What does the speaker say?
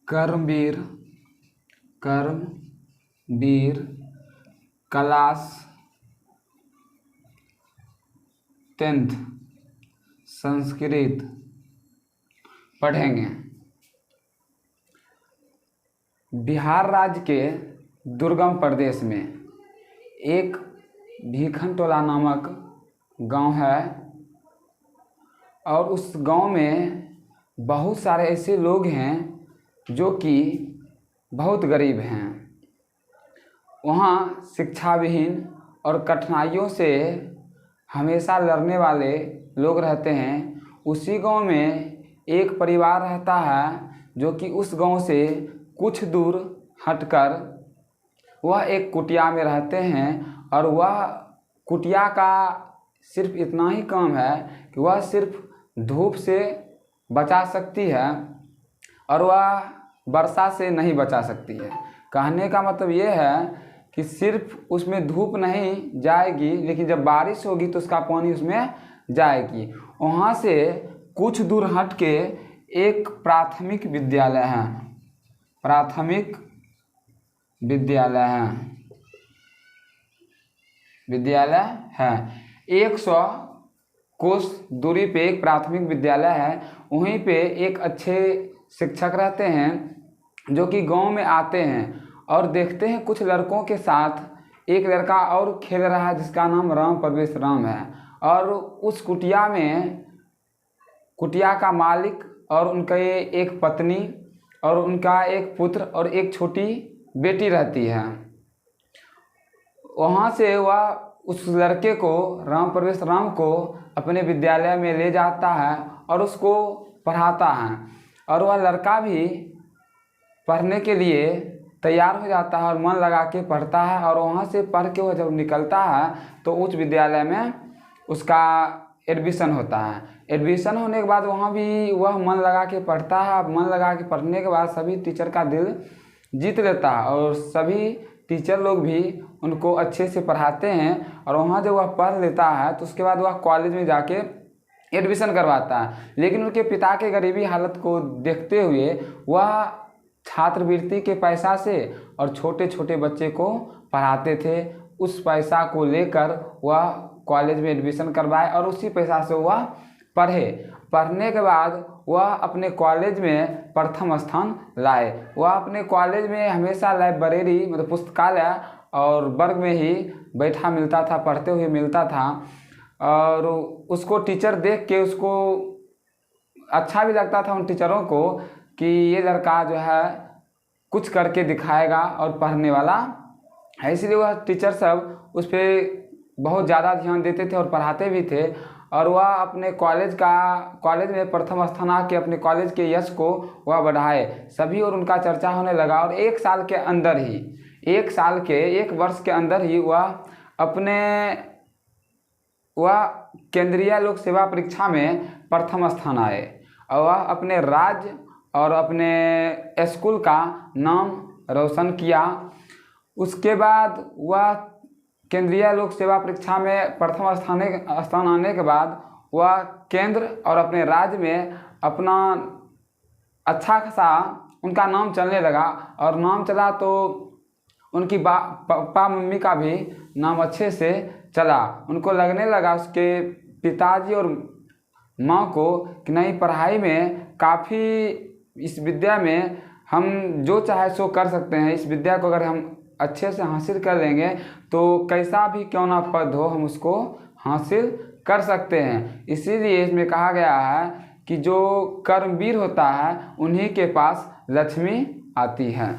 कर्मवीर class 10th Sanskrit पढ़ेंगे। बिहार राज्य के दुर्गम प्रदेश में एक भीखनटोला नामक गांव है और उस गांव में बहुत सारे ऐसे लोग हैं जो कि बहुत गरीब हैं। वहाँ शिक्षा विहीन और कठिनाइयों से हमेशा लड़ने वाले लोग रहते हैं। उसी गांव में एक परिवार रहता है जो कि उस गांव से कुछ दूर हटकर वह एक कुटिया में रहते हैं और वह कुटिया का सिर्फ इतना ही काम है कि वह सिर्फ धूप से बचा सकती है और वह वर्षा से नहीं बचा सकती है। कहने का मतलब ये है कि सिर्फ उसमें धूप नहीं जाएगी, लेकिन जब बारिश होगी तो उसका पानी उसमें जाएगी। वहाँ से कुछ दूर हट के एक प्राथमिक विद्यालय है, विद्यालय है। 100 कोस दूरी पे एक प्राथमिक विद्यालय है। वहीं पे एक अच्छे शिक्षक रहते हैं जो कि गांव में आते हैं और देखते हैं कुछ लड़कों के साथ एक लड़का और खेल रहा है जिसका नाम राम प्रवेश राम है। और उस कुटिया में कुटिया का मालिक और उनका एक पत्नी और उनका एक पुत्र और एक छोटी बेटी रहती है। वहाँ से वह उस लड़के को राम प्रवेश राम को अपने विद्यालय में ले जाता है और उसको पढ़ाता है और वह लड़का भी पढ़ने के लिए तैयार हो जाता है और मन लगा के पढ़ता है। और वहाँ से पढ़ के वह जब निकलता है तो उच्च विद्यालय में उसका एडमिशन होता है। एडमिशन होने के बाद वहाँ भी वह मन लगा के पढ़ता है। मन लगा के पढ़ने के बाद सभी टीचर का दिल जीत लेता है और सभी टीचर लोग भी उनको अच्छे से पढ़ाते हैं। और वहाँ जब वह पढ़ लेता है तो उसके बाद वह कॉलेज में जाके एडमिशन करवाता है। लेकिन उनके पिता के गरीबी हालत को देखते हुए वह छात्रवृत्ति के पैसा से और छोटे छोटे बच्चे को पढ़ाते थे। उस पैसा को लेकर वह कॉलेज में एडमिशन करवाए और उसी पैसा से वह पढ़ने के बाद वह अपने कॉलेज में प्रथम स्थान लाए। वह अपने कॉलेज में हमेशा लाइब्रेरी मतलब पुस्तकालय और वर्ग में ही बैठा मिलता था, पढ़ते हुए मिलता था। और उसको टीचर देख के उसको अच्छा भी लगता था उन टीचरों को कि ये लड़का जो है कुछ करके दिखाएगा और पढ़ने वाला है। इसलिए वह टीचर सब उस पर बहुत ज़्यादा ध्यान देते थे और पढ़ाते भी थे। और वह अपने कॉलेज में प्रथम स्थान आके अपने कॉलेज के यश को वह बढ़ाए सभी और उनका चर्चा होने लगा। और एक वर्ष के अंदर ही वह केंद्रीय लोक सेवा परीक्षा में प्रथम स्थान आए और वह अपने राज्य और अपने स्कूल का नाम रोशन किया। उसके बाद वह केंद्रीय लोक सेवा परीक्षा में प्रथम स्थान आने के बाद वह केंद्र और अपने राज्य में अपना अच्छा खासा उनका नाम चलने लगा। और नाम चला तो उनकी पापा मम्मी का भी नाम अच्छे से चला। उनको लगने लगा उसके पिताजी और माँ को कि नहीं, पढ़ाई में काफ़ी इस विद्या में हम जो चाहे सो कर सकते हैं। इस विद्या को अगर हम अच्छे से हासिल कर लेंगे तो कैसा भी क्यों ना पद हो हम उसको हासिल कर सकते हैं। इसीलिए इसमें कहा गया है कि जो कर्मवीर होता है उन्हीं के पास लक्ष्मी आती है।